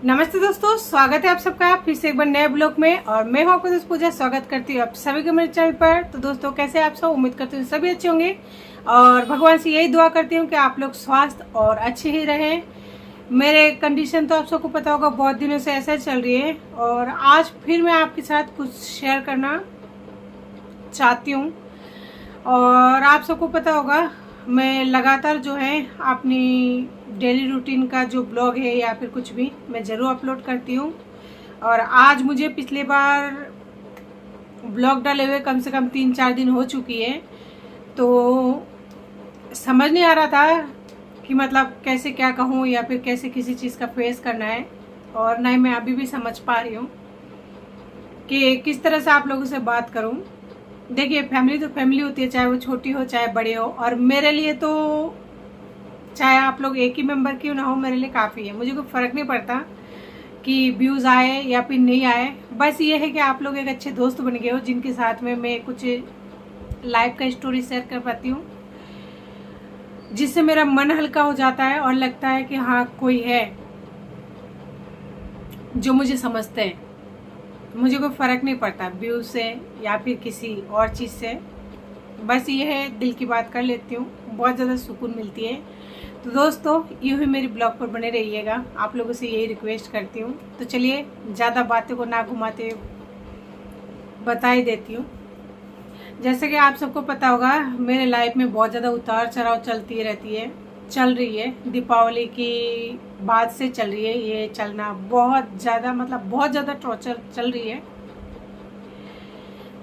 नमस्ते दोस्तों, स्वागत है आप सबका फिर से एक बार नए ब्लॉग में। और मैं हूं आपको दोस्त पूजा। स्वागत करती हूँ आप सभी को मेरे चैनल पर। तो दोस्तों, कैसे आप सब? उम्मीद करती हूँ सभी अच्छे होंगे और भगवान से यही दुआ करती हूँ कि आप लोग स्वस्थ और अच्छे ही रहें। मेरे कंडीशन तो आप सबको पता होगा, बहुत दिनों से ऐसा चल रही है और आज फिर मैं आपके साथ कुछ शेयर करना चाहती हूँ। और आप सबको पता होगा, मैं लगातार जो है अपनी डेली रूटीन का जो ब्लॉग है या फिर कुछ भी मैं ज़रूर अपलोड करती हूँ। और आज मुझे पिछली बार ब्लॉग डाले हुए कम से कम 3-4 दिन हो चुकी है, तो समझ नहीं आ रहा था कि मतलब कैसे क्या कहूँ या फिर कैसे किसी चीज़ का फेस करना है। और ना ही मैं अभी भी समझ पा रही हूँ कि किस तरह से आप लोगों से बात करूँ। देखिए, फैमिली तो फैमिली होती है, चाहे वो छोटी हो चाहे बड़े हो। और मेरे लिए तो चाहे आप लोग एक ही मेंबर क्यों ना हो, मेरे लिए काफ़ी है। मुझे कोई फ़र्क नहीं पड़ता कि व्यूज़ आए या फिर नहीं आए। बस ये है कि आप लोग एक अच्छे दोस्त बन गए हो, जिनके साथ में मैं कुछ लाइफ का स्टोरी शेयर कर पाती हूँ, जिससे मेरा मन हल्का हो जाता है और लगता है कि हाँ, कोई है जो मुझे समझते हैं। मुझे कोई फ़र्क नहीं पड़ता व्यूज़ से या फिर किसी और चीज़ से। बस ये है, दिल की बात कर लेती हूँ, बहुत ज़्यादा सुकून मिलती है। तो दोस्तों, यूँ ही मेरी ब्लॉग पर बने रहिएगा, आप लोगों से यही रिक्वेस्ट करती हूँ। तो चलिए, ज़्यादा बातें को ना घुमाते बता ही देती हूँ। जैसे कि आप सबको पता होगा, मेरे लाइफ में बहुत ज़्यादा उतार चढ़ाव चल रही है। दीपावली की बाद से चल रही है ये चलना, बहुत ज़्यादा मतलब बहुत ज़्यादा टॉर्चर चल रही है।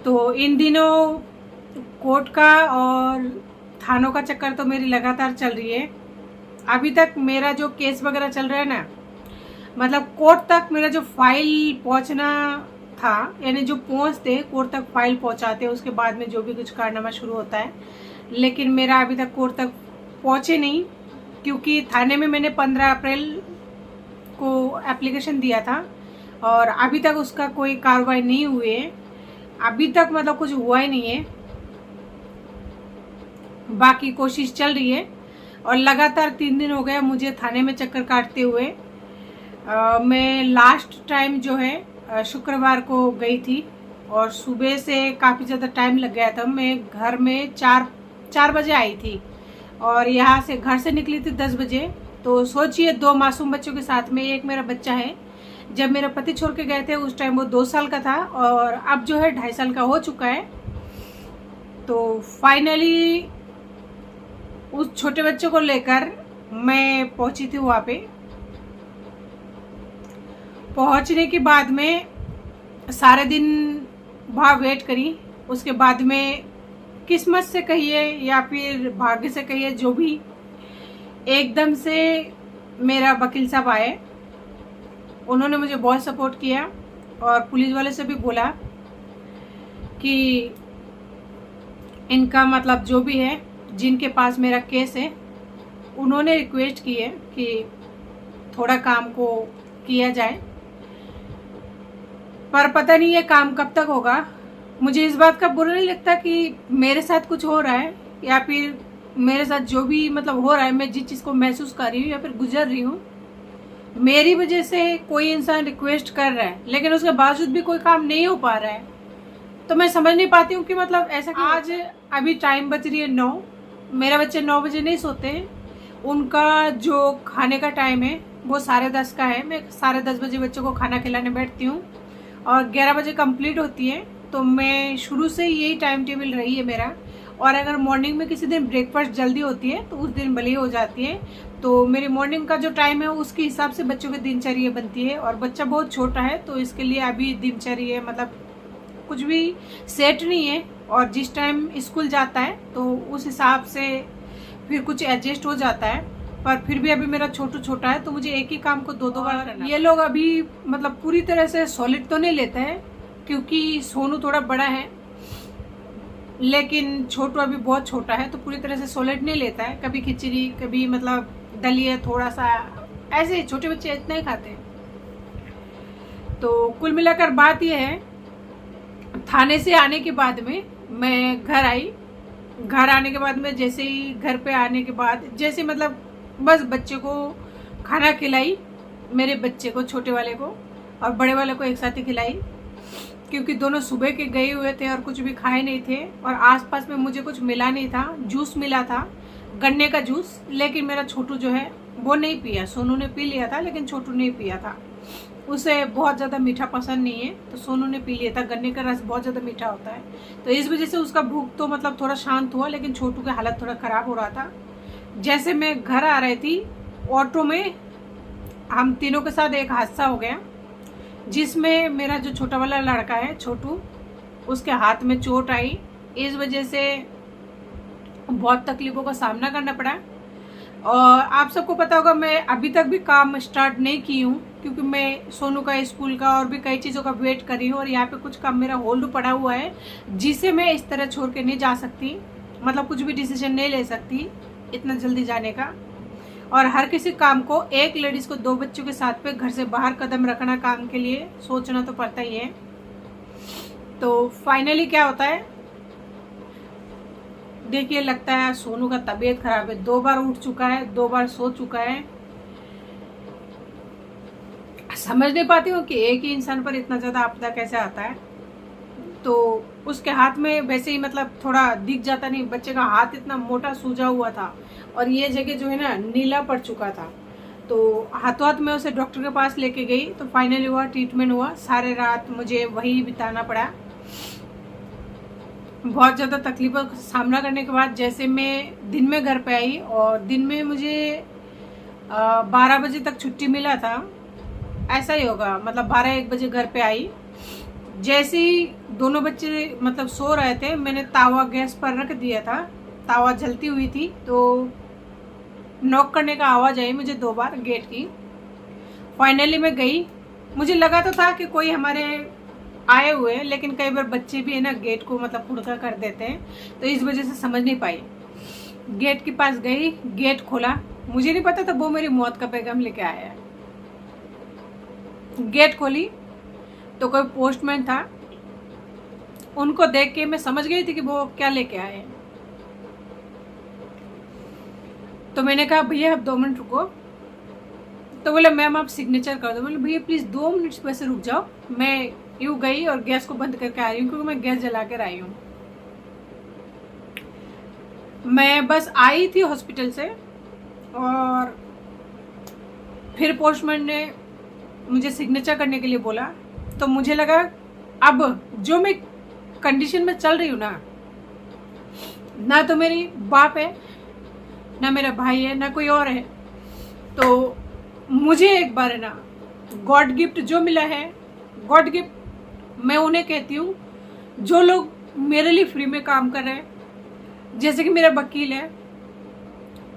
तो इन दिनों कोर्ट का और थानों का चक्कर तो मेरी लगातार चल रही है। अभी तक मेरा जो केस वगैरह चल रहा है ना, मतलब कोर्ट तक मेरा जो फाइल पहुंचना था, यानी जो पहुंचते कोर्ट तक फाइल पहुंचाते, उसके बाद में जो भी कुछ कारनामा शुरू होता है, लेकिन मेरा अभी तक कोर्ट तक पहुंचे नहीं। क्योंकि थाने में मैंने 15 अप्रैल को एप्लीकेशन दिया था और अभी तक उसका कोई कार्रवाई नहीं हुई है। अभी तक मतलब कुछ हुआ ही नहीं है। बाकी कोशिश चल रही है और लगातार 3 दिन हो गए मुझे थाने में चक्कर काटते हुए। मैं लास्ट टाइम जो है शुक्रवार को गई थी और सुबह से काफ़ी ज़्यादा टाइम लग गया था। मैं घर में 4 बजे आई थी और यहाँ से घर से निकली थी 10 बजे। तो सोचिए, 2 मासूम बच्चों के साथ में एक मेरा बच्चा है। जब मेरा पति छोड़ के गए थे उस टाइम वो 2 साल का था और अब जो है 2.5 साल का हो चुका है। तो फाइनली उस छोटे बच्चों को लेकर मैं पहुंची थी वहाँ पे। पहुंचने के बाद में सारे दिन वहाँ वेट करी। उसके बाद में किस्मत से कहिए या फिर भाग्य से कहिए, जो भी, एकदम से मेरा वकील साहब आए। उन्होंने मुझे बहुत सपोर्ट किया और पुलिस वाले से भी बोला कि इनका मतलब जो भी है, जिनके पास मेरा केस है, उन्होंने रिक्वेस्ट की है कि थोड़ा काम को किया जाए। पर पता नहीं ये काम कब तक होगा। मुझे इस बात का बुरा नहीं लगता कि मेरे साथ कुछ हो रहा है या फिर मेरे साथ जो भी मतलब हो रहा है, मैं जिस चीज़ को महसूस कर रही हूँ या फिर गुजर रही हूँ, मेरी वजह से कोई इंसान रिक्वेस्ट कर रहा है लेकिन उसके बावजूद भी कोई काम नहीं हो पा रहा है। तो मैं समझ नहीं पाती हूँ कि मतलब ऐसा क्यों। आज अभी टाइम बज रही है 9। मेरे बच्चे 9 बजे नहीं सोते हैं। उनका जो खाने का टाइम है वो 10:30 का है। मैं 10:30 बजे बच्चों को खाना खिलाने बैठती हूँ और 11 बजे कंप्लीट होती है। तो मैं शुरू से यही टाइम टेबल रही है मेरा। और अगर मॉर्निंग में किसी दिन ब्रेकफास्ट जल्दी होती है तो उस दिन भले ही हो जाती है। तो मेरी मॉर्निंग का जो टाइम है उसके हिसाब से बच्चों की दिनचर्या बनती है। और बच्चा बहुत छोटा है तो इसके लिए अभी दिनचर्या मतलब कुछ भी सेट नहीं है। और जिस टाइम स्कूल जाता है तो उस हिसाब से फिर कुछ एडजस्ट हो जाता है। पर फिर भी अभी मेरा छोटा है तो मुझे एक ही काम को 2-2 बार करना। ये लोग अभी मतलब पूरी तरह से सॉलिड तो नहीं लेते हैं, क्योंकि सोनू थोड़ा बड़ा है लेकिन छोटू अभी बहुत छोटा है, तो पूरी तरह से सॉलिड नहीं लेता है। कभी खिचड़ी, कभी मतलब दलिया, थोड़ा सा ऐसे। छोटे बच्चे इतना ही खाते हैं। तो कुल मिलाकर बात यह है, थाने से आने के बाद में मैं घर आई। घर आने के बाद में जैसे ही घर पे आने के बाद जैसे मतलब बस बच्चे को खाना खिलाई मेरे बच्चे को, छोटे वाले को और बड़े वाले को एक साथ ही खिलाई, क्योंकि दोनों सुबह के गए हुए थे और कुछ भी खाए नहीं थे और आसपास में मुझे कुछ मिला नहीं था। जूस मिला था, गन्ने का जूस, लेकिन मेरा छोटू जो है वो नहीं पिया। सोनू ने पी लिया था लेकिन छोटू नहीं पिया था, उसे बहुत ज़्यादा मीठा पसंद नहीं है, तो सोनू ने पी लिया था। गन्ने का रस बहुत ज़्यादा मीठा होता है, तो इस वजह से उसका भूख तो मतलब थोड़ा शांत हुआ, लेकिन छोटू की हालत थोड़ा ख़राब हो रहा था। जैसे मैं घर आ रही थी, ऑटो में हम तीनों के साथ एक हादसा हो गया, जिसमें मेरा जो छोटा वाला लड़का है छोटू, उसके हाथ में चोट आई। इस वजह से बहुत तकलीफ़ों का सामना करना पड़ा। और आप सबको पता होगा, मैं अभी तक भी काम स्टार्ट नहीं की हूँ, क्योंकि मैं सोनू का, स्कूल का और भी कई चीज़ों का वेट कर रही हूँ, और यहाँ पे कुछ काम मेरा होल्ड पड़ा हुआ है, जिसे मैं इस तरह छोड़ के नहीं जा सकती, मतलब कुछ भी डिसीजन नहीं ले सकती इतना जल्दी जाने का। और हर किसी काम को, एक लेडीज़ को 2 बच्चों के साथ पे घर से बाहर कदम रखना, काम के लिए सोचना तो पड़ता ही है। तो फाइनली क्या होता है, देखिए, लगता है सोनू का तबीयत खराब है, 2 बार उठ चुका है, 2 बार सो चुका है। समझ नहीं पाती हूँ कि एक ही इंसान पर इतना ज़्यादा आपदा कैसे आता है। तो उसके हाथ में वैसे ही मतलब थोड़ा दिख जाता नहीं, बच्चे का हाथ इतना मोटा सूजा हुआ था और ये जगह जो है ना नीला पड़ चुका था। तो हाथों हाथ में उसे डॉक्टर के पास लेके गई, तो फाइनली हुआ, ट्रीटमेंट हुआ। सारे रात मुझे वही बिताना पड़ा। बहुत ज़्यादा तकलीफ़ों का सामना करने के बाद जैसे मैं दिन में घर पे आई, और दिन में मुझे 12 बजे तक छुट्टी मिला था, ऐसा ही होगा, मतलब 12-1 बजे घर पे आई। जैसे ही दोनों बच्चे मतलब सो रहे थे, मैंने तावा गैस पर रख दिया था, तावा जलती हुई थी, तो नॉक करने का आवाज़ आई मुझे 2 बार गेट की। फाइनली मैं गई, मुझे लगा तो था कि कोई हमारे आए हुए हैं, लेकिन कई बार बच्चे भी है ना गेट को मतलब खुड़का कर देते हैं, तो इस वजह से समझ नहीं पाई। गेट के पास गई, गेट खोला, मुझे नहीं पता था वो मेरी मौत का पैगाम लेके आया है। गेट खोली तो कोई पोस्टमैन था, उनको देख के मैं समझ गई थी कि वो क्या लेके आए हैं। तो मैंने कहा भैया आप 2 मिनट रुको, तो बोले मैम आप सिग्नेचर कर दो। बोले भैया प्लीज़ 2 मिनट वैसे रुक जाओ, मैं यूँ गई और गैस को बंद करके आ रही हूँ, क्योंकि मैं गैस जला कर आई हूँ। मैं बस आई थी हॉस्पिटल से, और फिर पोस्टमैन ने मुझे सिग्नेचर करने के लिए बोला, तो मुझे लगा अब जो मैं कंडीशन में चल रही हूँ ना तो मेरी बाप है, ना मेरा भाई है, ना कोई और है, तो मुझे एक बार है ना गॉड गिफ्ट जो मिला है, गॉड गिफ्ट मैं उन्हें कहती हूँ जो लोग मेरे लिए फ्री में काम कर रहे हैं। जैसे कि मेरा वकील है,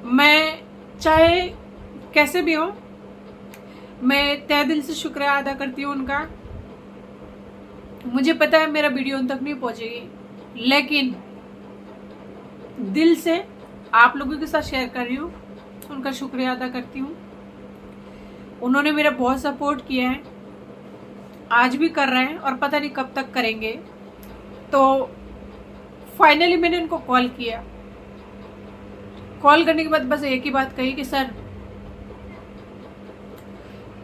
मैं चाहे कैसे भी हो, मैं तहे दिल से शुक्रिया अदा करती हूँ उनका। मुझे पता है मेरा वीडियो उन तक नहीं पहुँचेगी, लेकिन दिल से आप लोगों के साथ शेयर कर रही हूँ, उनका शुक्रिया अदा करती हूँ। उन्होंने मेरा बहुत सपोर्ट किया है, आज भी कर रहे हैं और पता नहीं कब तक करेंगे। तो फाइनली मैंने उनको कॉल किया। कॉल करने के बाद बस एक ही बात कही कि सर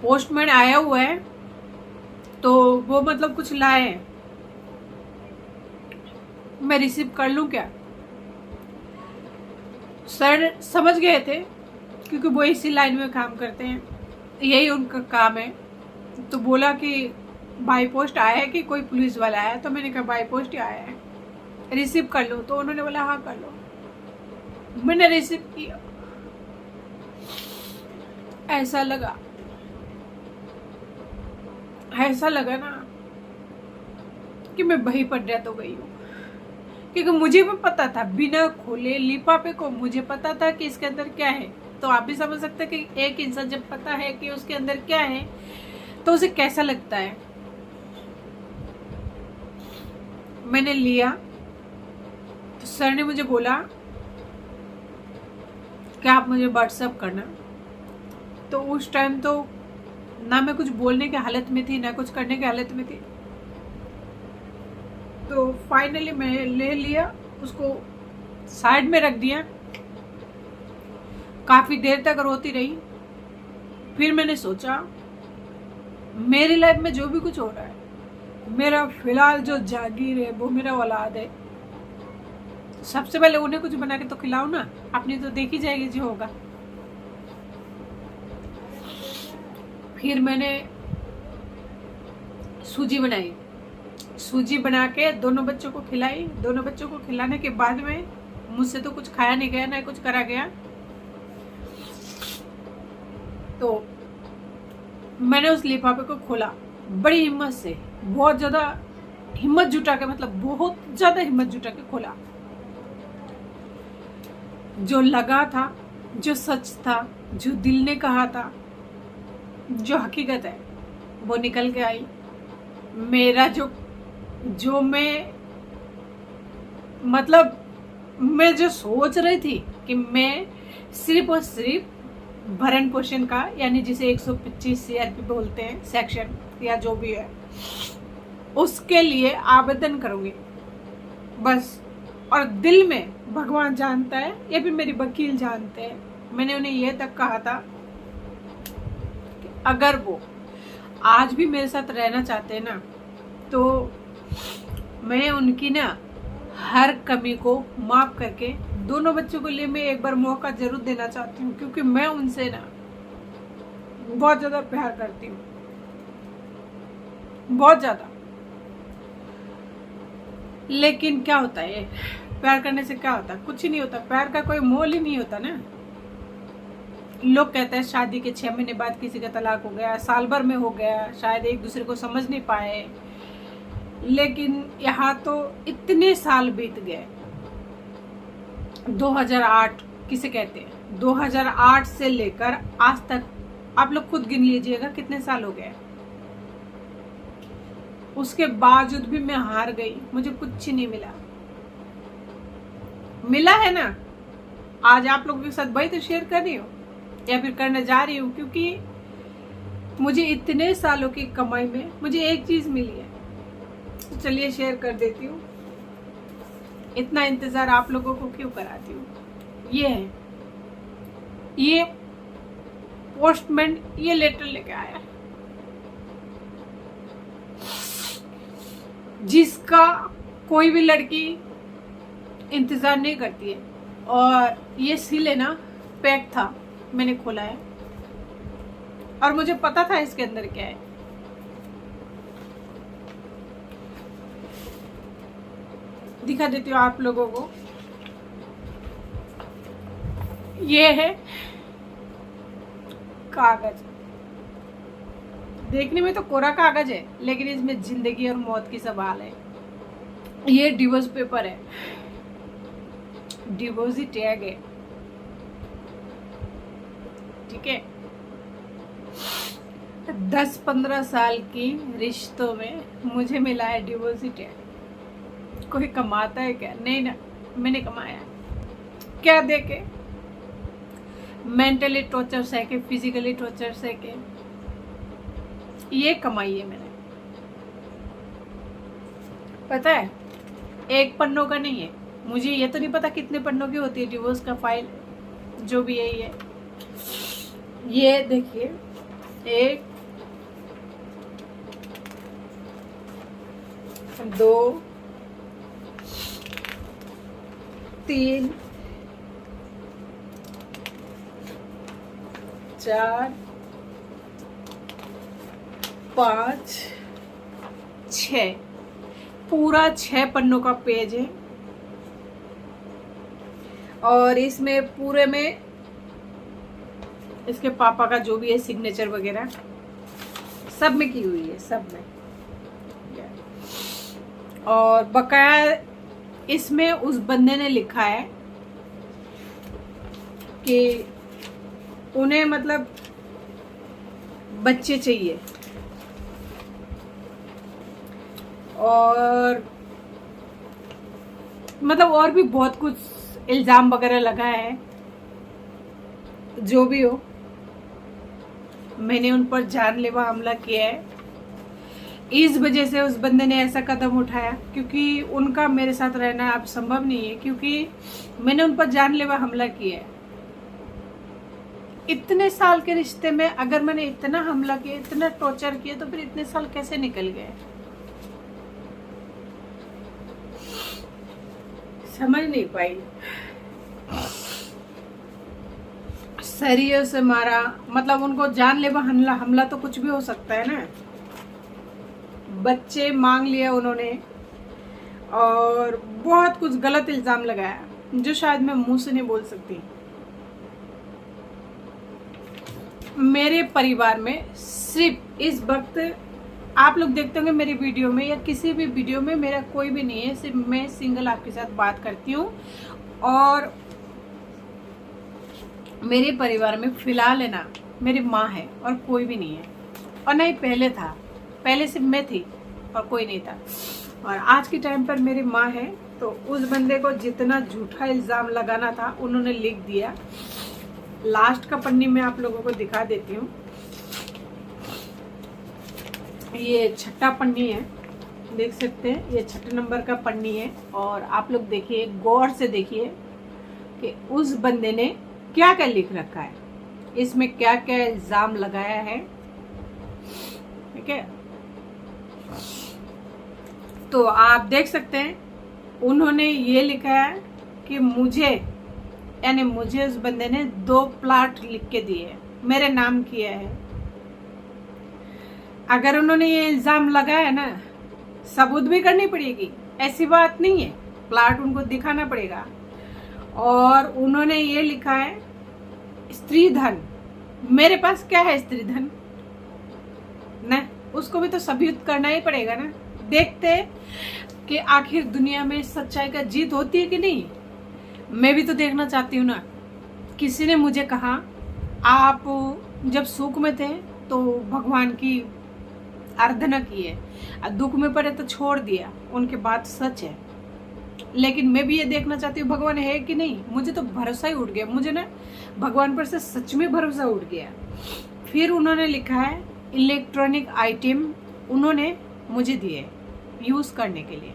पोस्टमैन आया हुआ है, तो वो मतलब कुछ लाए हैं, मैं रिसीव कर लूं क्या? सर समझ गए थे, क्योंकि वो इसी लाइन में काम करते हैं, यही उनका काम है। तो बोला कि बाई पोस्ट आया है कि कोई पुलिस वाला आया है? तो मैंने कहा बाई पोस्ट ही आया है, रिसीव कर लो। तो उन्होंने बोला हाँ कर लो। मैंने रिसीव किया, ऐसा लगा ना कि मैं वहीं पर डेथ हो गई हूँ, क्योंकि मुझे भी पता था, बिना खोले लिफाफे को मुझे पता था कि इसके अंदर क्या है। तो आप भी समझ सकते हैं कि एक इंसान जब पता है कि उसके अंदर क्या है तो उसे कैसा लगता है। मैंने लिया तो सर ने मुझे बोला कि आप मुझे व्हाट्सएप करना। तो उस टाइम तो ना मैं कुछ बोलने की हालत में थी, ना कुछ करने की हालत में थी। तो फाइनली मैं ले लिया, उसको साइड में रख दिया, काफ़ी देर तक रोती रही। फिर मैंने सोचा मेरी लाइफ में जो भी कुछ हो रहा है, मेरा फिलहाल जो जागीर है वो मेरा औलाद है। सबसे पहले उन्हें कुछ बना के तो खिलाओ ना, अपनी तो देखी जाएगी जो होगा। फिर मैंने सूजी बनाई, सूजी बना के दोनों बच्चों को खिलाई। दोनों बच्चों को खिलाने के बाद में मुझसे तो कुछ खाया नहीं गया, ना कुछ करा गया। तो मैंने उस लिफाफे को खोला बड़ी हिम्मत से, बहुत ज्यादा हिम्मत जुटा के, मतलब बहुत ज्यादा हिम्मत जुटा के खोला। जो लगा था, जो सच था, जो दिल ने कहा था, जो हकीकत है, वो निकल के आई। मेरा जो मैं मतलब मैं जो सोच रही थी कि मैं सिर्फ और सिर्फ भरण पोषण का, यानी जिसे 125 सीआरपी बोलते हैं, सेक्शन या जो भी है, उसके लिए आवेदन करूंगी बस। और दिल में भगवान जानता है या फिर मेरी वकील जानते हैं, मैंने उन्हें यह तक कहा था कि अगर वो आज भी मेरे साथ रहना चाहते हैं ना, तो मैं उनकी ना हर कमी को माफ करके दोनों बच्चों को लिए मैं एक बार मौका जरूर देना चाहती हूँ, क्योंकि मैं उनसे ना बहुत ज्यादा प्यार करती हूँ, बहुत ज्यादा। लेकिन क्या होता है, प्यार करने से क्या होता है? कुछ ही नहीं होता। प्यार का कोई मोल ही नहीं होता ना। लोग कहते हैं शादी के 6 महीने बाद किसी का तलाक हो गया, साल भर में हो गया, शायद एक दूसरे को समझ नहीं पाए। लेकिन यहाँ तो इतने साल बीत गए। 2008 किसे कहते हैं, 2008 से लेकर आज तक आप लोग खुद गिन लीजिएगा कितने साल हो गए। उसके बावजूद भी मैं हार गई, मुझे कुछ नहीं मिला। मिला है ना, आज आप लोगों के साथ वही तो शेयर कर रही हूँ या फिर करने जा रही हूँ, क्योंकि मुझे इतने सालों की कमाई में मुझे एक चीज मिली है। तो चलिए शेयर कर देती हूँ। इतना इंतजार आप लोगों को क्यों कराती हूँ? ये है, ये पोस्टमैन ये लेटर लेके आया, जिसका कोई भी लड़की इंतजार नहीं करती है। और ये सील है ना, पैक था, मैंने खोला है और मुझे पता था इसके अंदर क्या है। दिखा देती हूँ आप लोगों को। ये है कागज। देखने में तो कोरा कागज है, लेकिन इसमें जिंदगी और मौत की सवाल है। ये डिवोर्स पेपर है, डिवोर्स ही टैग है, ठीक है। 10-15 साल की रिश्तों में मुझे मिला है डिवोर्स ही टैग। कोई कमाता है क्या? नहीं ना, मैंने कमाया। क्या देके? मेंटली टॉर्चर सह, फिजिकली टॉर्चर सह, ये कमाई है मैंने। पता है, एक पन्नों का नहीं है। मुझे ये तो नहीं पता कितने पन्नों की होती है डिवोर्स का फाइल, जो भी है ये देखिए, 1 2 3 4 5 6, पूरा 6 पन्नों का पेज है। और इसमें पूरे में इसके पापा का जो भी है सिग्नेचर वगैरह सब में की हुई है, सब में। और बकाया इसमें उस बंदे ने लिखा है कि उन्हें मतलब बच्चे चाहिए, और मतलब और भी बहुत कुछ इल्जाम वगैरह लगा है। जो भी हो, मैंने उन पर जानलेवा हमला किया है। इस वजह से उस बंदे ने ऐसा कदम उठाया, क्योंकि उनका मेरे साथ रहना अब संभव नहीं है, क्योंकि मैंने उन पर जानलेवा हमला किया है। इतने साल के रिश्ते में अगर मैंने इतना हमला किया, इतना टॉर्चर किया, तो फिर इतने साल कैसे निकल गए? समझ नहीं पाई। सरियों से मारा, मतलब उनको जानलेवा हमला तो कुछ भी हो सकता है ना। बच्चे मांग लिया उन्होंने और बहुत कुछ गलत इल्जाम लगाया जो शायद मैं मुंह से नहीं बोल सकती। मेरे परिवार में सिर्फ इस वक्त आप लोग देखते होंगे मेरी वीडियो में या किसी भी वीडियो में मेरा कोई भी नहीं है, सिर्फ मैं सिंगल आपके साथ बात करती हूँ। और मेरे परिवार में फिलहाल है ना मेरी माँ है और कोई भी नहीं है, और नहीं पहले था, पहले सिर्फ मैं थी और कोई नहीं था। और आज के टाइम पर मेरी माँ है, तो उस बंदे को जितना झूठा इल्ज़ाम लगाना था उन्होंने लिख दिया। लास्ट का पन्नी मैं आप लोगों को दिखा देती हूँ। ये छठा पन्नी है, देख सकते हैं, ये 6 नंबर का पन्नी है। और आप लोग देखिए, गौर से देखिए कि उस बंदे ने क्या क्या लिख रखा है, इसमें क्या क्या इल्जाम लगाया है। ठीक है, तो आप देख सकते हैं उन्होंने ये लिखा है कि मुझे, यानी मुझे उस बंदे ने 2 प्लाट लिख के दिए, मेरे नाम किया है। अगर उन्होंने ये इल्जाम लगाया ना, सबूत भी करनी पड़ेगी, ऐसी बात नहीं है, प्लाट उनको दिखाना पड़ेगा। और उन्होंने ये लिखा है स्त्री धन, मेरे पास क्या है स्त्री धन ना, उसको भी तो सबूत करना ही पड़ेगा ना। देखते कि आखिर दुनिया में सच्चाई का जीत होती है कि नहीं। मैं भी तो देखना चाहती हूँ ना। किसी ने मुझे कहा आप जब सुख में थे तो भगवान की आराधना की है, दुख में पड़े तो छोड़ दिया, उनकी बात सच है। लेकिन मैं भी ये देखना चाहती हूँ भगवान है कि नहीं। मुझे तो भरोसा ही उठ गया, मुझे ना भगवान पर से सच में भरोसा उठ गया। फिर उन्होंने लिखा है इलेक्ट्रॉनिक आइटम उन्होंने मुझे दिए यूज़ करने के लिए।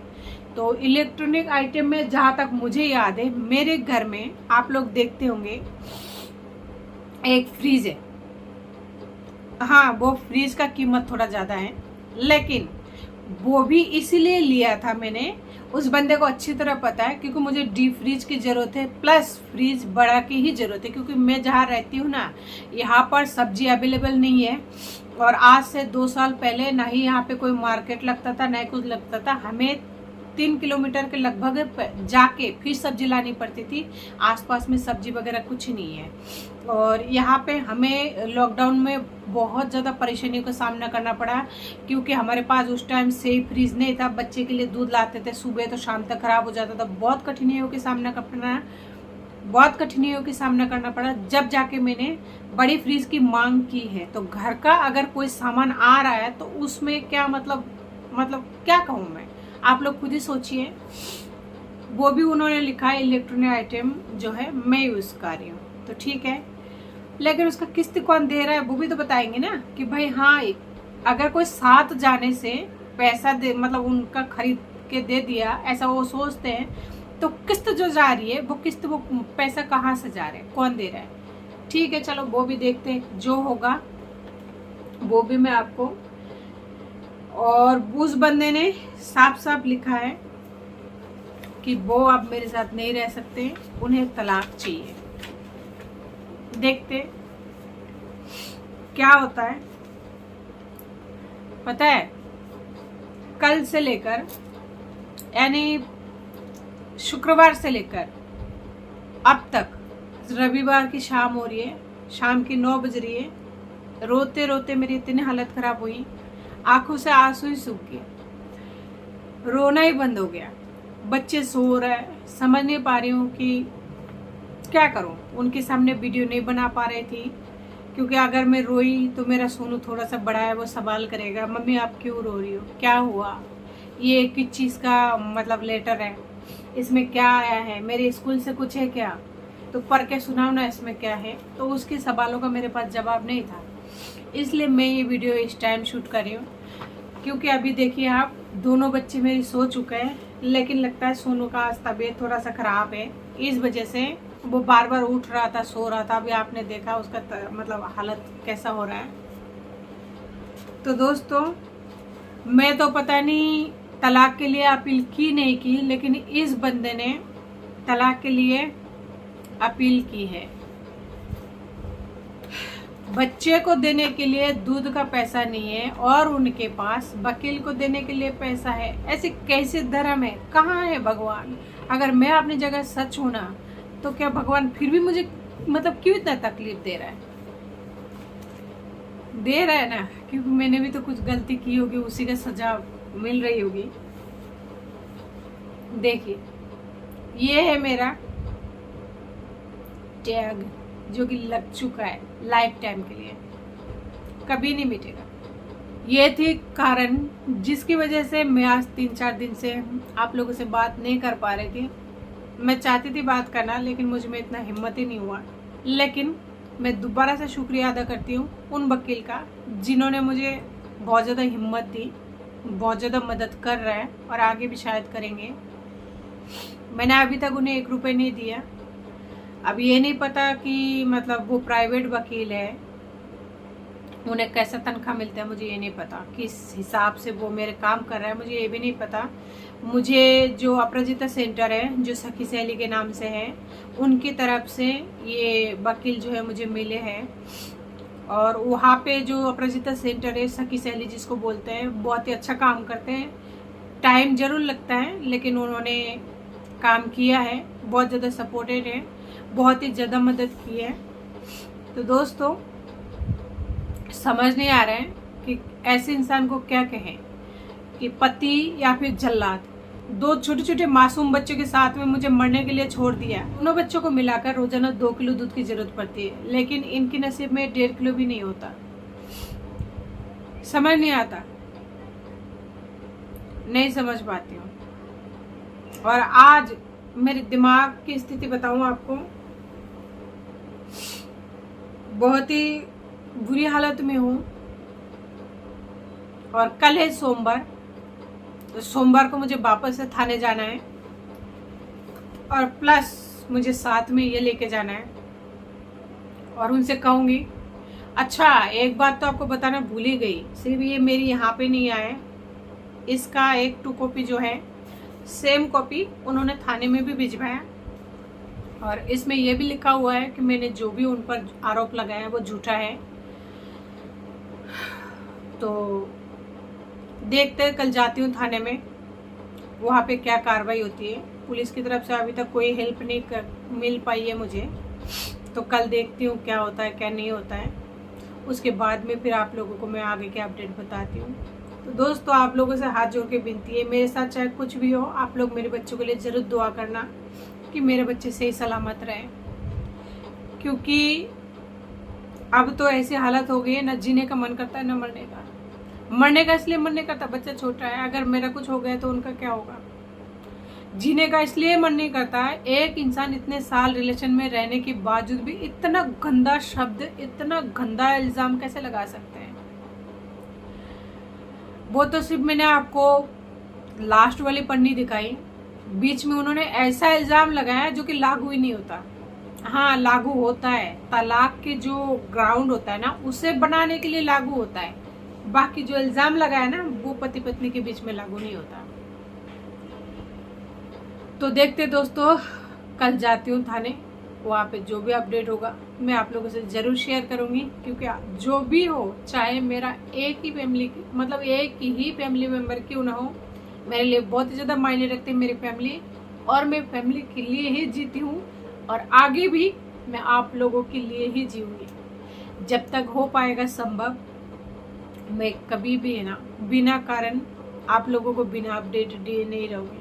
तो इलेक्ट्रॉनिक आइटम में जहाँ तक मुझे याद है, मेरे घर में आप लोग देखते होंगे एक फ्रिज है। हाँ, वो फ्रिज का कीमत थोड़ा ज़्यादा है, लेकिन वो भी इसीलिए लिया था मैंने, उस बंदे को अच्छी तरह पता है, क्योंकि मुझे डीप फ्रिज की ज़रूरत है, प्लस फ्रिज बड़ा की ही ज़रूरत है। क्योंकि मैं जहाँ रहती हूँ ना, यहाँ पर सब्जी अवेलेबल नहीं है। और आज से 2 साल पहले ना ही यहाँ पे कोई मार्केट लगता था, ना ही कुछ लगता था। हमें 3 किलोमीटर के लगभग जाके फिर सब्जी लानी पड़ती थी। आसपास में सब्जी वगैरह कुछ नहीं है। और यहाँ पे हमें लॉकडाउन में बहुत ज़्यादा परेशानियों का सामना करना पड़ा, क्योंकि हमारे पास उस टाइम से फ्रिज नहीं था। बच्चे के लिए दूध लाते थे, सुबह तो शाम तक खराब हो जाता था। बहुत कठिनाइयों का सामना करना पड़ा। जब जाके मैंने बड़ी फ्रिज की मांग की है, तो घर का अगर कोई सामान आ रहा है तो उसमें क्या मतलब क्या कहूँ मैं, आप लोग खुद ही सोचिए। वो भी उन्होंने लिखा है इलेक्ट्रॉनिक आइटम जो है मैं यूज़ कर रही हूँ, तो ठीक है। लेकिन उसका किस्त कौन दे रहा है वो भी तो बताएंगे ना, कि भाई हाँ, अगर कोई साथ जाने से पैसा दे, मतलब उनका खरीद के दे दिया, ऐसा वो सोचते हैं, तो किस्त जो जा रही है वो किस्त, वो पैसा कहाँ से जा रहा है, कौन दे रहा है। ठीक है, चलो वो भी देखते हैं, जो होगा वो भी मैं आपको। और उस बंदे ने साफ साफ लिखा है कि वो अब मेरे साथ नहीं रह सकते, उन्हें तलाक चाहिए। देखते क्या होता है। पता है, कल से लेकर, यानी शुक्रवार से लेकर अब तक, रविवार की शाम हो रही है, शाम की 9 बज रही है, रोते रोते मेरी इतनी हालत खराब हुई, आंखों से आंसू ही सूख गए, रोना ही बंद हो गया। बच्चे सो रहे, समझ नहीं पा रही हूँ कि क्या करूँ। उनके सामने वीडियो नहीं बना पा रही थी, क्योंकि अगर मैं रोई तो मेरा सोनू थोड़ा सा बड़ा है, वो सवाल करेगा, मम्मी आप क्यों रो रही हो, क्या हुआ, ये किस चीज़ का मतलब लेटर है, इसमें क्या आया है, मेरे स्कूल से कुछ है क्या, तो पढ़ के सुनाओ ना इसमें क्या है। तो उसके सवालों का मेरे पास जवाब नहीं था, इसलिए मैं ये वीडियो इस टाइम शूट कर रही हूँ। क्योंकि अभी देखिए आप, दोनों बच्चे मेरे सो चुके हैं, लेकिन लगता है सोनू का आज तबीयत थोड़ा सा ख़राब है, इस वजह से वो बार बार उठ रहा था, सो रहा था। अभी आपने देखा उसका मतलब हालत कैसा हो रहा है। तो दोस्तों, मैं तो पता नहीं तलाक के लिए अपील की नहीं की, लेकिन इस बंदे ने तलाक के लिए अपील की है। बच्चे को देने के लिए दूध का पैसा नहीं है और उनके पास वकील को देने के लिए पैसा है। ऐसे कैसे धर्म है? कहाँ है भगवान? अगर मैं अपनी जगह सच हूं ना, तो क्या भगवान फिर भी मुझे मतलब क्यों इतना तकलीफ दे रहा है? दे रहा है ना, क्योंकि मैंने भी तो कुछ गलती की होगी, उसी का सजा मिल रही होगी। देखिए, ये है मेरा टैग जो कि लग चुका है लाइफ टाइम के लिए, कभी नहीं मिटेगा। ये थी कारण जिसकी वजह से मैं आज 3-4 दिन से आप लोगों से बात नहीं कर पा रही थी। मैं चाहती थी बात करना, लेकिन मुझ में इतना हिम्मत ही नहीं हुआ। लेकिन मैं दोबारा से शुक्रिया अदा करती हूँ उन वकील का जिन्होंने मुझे बहुत ज़्यादा हिम्मत दी, बहुत ज़्यादा मदद कर रहा है और आगे भी शायद करेंगे। मैंने अभी तक उन्हें 1 रुपये नहीं दिया। अब ये नहीं पता कि मतलब वो प्राइवेट वकील है, उन्हें कैसा तनख्वाह मिलता है मुझे ये नहीं पता, किस हिसाब से वो मेरे काम कर रहा है मुझे ये भी नहीं पता। मुझे जो अपराजिता सेंटर है जो सखी सहेली के नाम से है, उनकी तरफ से ये वकील जो है मुझे मिले हैं। और वहाँ पे जो अपराजिता सेंटर है, सखी सहेली जिसको बोलते हैं, बहुत ही अच्छा काम करते हैं। टाइम जरूर लगता है, लेकिन उन्होंने काम किया है, बहुत ज़्यादा सपोर्टेड है, बहुत ही ज़्यादा मदद की है। तो दोस्तों, समझ नहीं आ रहा है कि ऐसे इंसान को क्या कहें कि पति या फिर जल्लाद। 2 छोटे छोटे मासूम बच्चों के साथ में मुझे मरने के लिए छोड़ दिया। दोनों बच्चों को मिलाकर रोजाना 2 किलो दूध की जरूरत पड़ती है, लेकिन इनकी नसीब में 1.5 किलो भी नहीं होता। समझ नहीं आता, नहीं समझ पाती हूँ। और आज मेरे दिमाग की स्थिति बताऊं आपको, बहुत ही बुरी हालत में हूँ। और कल है सोमवार, तो सोमवार को मुझे वापस से थाने जाना है और प्लस मुझे साथ में ये लेके जाना है और उनसे कहूँगी। अच्छा, एक बात तो आपको बताना भूल ही गई, सिर्फ ये मेरी यहाँ पे नहीं आया, इसका एक 2 कॉपी जो है, सेम कॉपी उन्होंने थाने में भी भिजवाया। और इसमें यह भी लिखा हुआ है कि मैंने जो भी उन पर आरोप लगाया वो झूठा है। तो देखते हैं, कल जाती हूँ थाने में, वहाँ पे क्या कार्रवाई होती है। पुलिस की तरफ से अभी तक कोई हेल्प नहीं मिल पाई है मुझे, तो कल देखती हूँ क्या होता है क्या नहीं होता है। उसके बाद में फिर आप लोगों को मैं आगे के अपडेट बताती हूँ। तो दोस्तों, आप लोगों से हाथ जोड़ के विनती है, मेरे साथ चाहे कुछ भी हो, आप लोग मेरे बच्चों के लिए ज़रूर दुआ करना कि मेरे बच्चे सही सलामत रहें। क्योंकि अब तो ऐसी हालत हो गई है, ना जीने का मन करता है ना मरने का। मरने का इसलिए मन नहीं करता, बच्चा छोटा है, अगर मेरा कुछ हो गया तो उनका क्या होगा। जीने का इसलिए मन नहीं करता है, एक इंसान इतने साल रिलेशन में रहने के बावजूद भी इतना गंदा शब्द, इतना गंदा इल्जाम कैसे लगा सकते हैं। वो तो सिर्फ मैंने आपको लास्ट वाली पन्नी दिखाई, बीच में उन्होंने ऐसा इल्जाम लगाया जो कि लागू ही नहीं होता। हाँ, लागू होता है, तलाक के जो ग्राउंड होता है ना, उसे बनाने के लिए लागू होता है। बाकी जो इल्जाम लगाया ना, वो पति पत्नी के बीच में लागू नहीं होता। तो देखते दोस्तों, कल जाती हूँ थाने, वहाँ पे जो भी अपडेट होगा मैं आप लोगों से जरूर शेयर करूंगी। क्योंकि जो भी हो, चाहे मेरा एक ही फैमिली मेंबर क्यों ना हो, मेरे लिए बहुत ही ज़्यादा मायने रखते हैं मेरी फैमिली, और मैं फैमिली के लिए ही जीती हूँ और आगे भी मैं आप लोगों के लिए ही जीऊँगी। जब तक हो पाएगा संभव, मैं कभी भी है ना बिना कारण आप लोगों को बिना अपडेट दिए नहीं रहूँगी।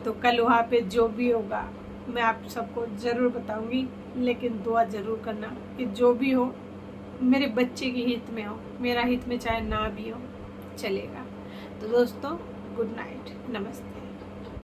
तो कल वहाँ पे जो भी होगा मैं आप सबको ज़रूर बताऊँगी, लेकिन दुआ ज़रूर करना कि जो भी हो मेरे बच्चे के हित में हो, मेरा हित में चाहे ना भी हो, चलेगा। तो दोस्तों, गुड नाइट, नमस्ते।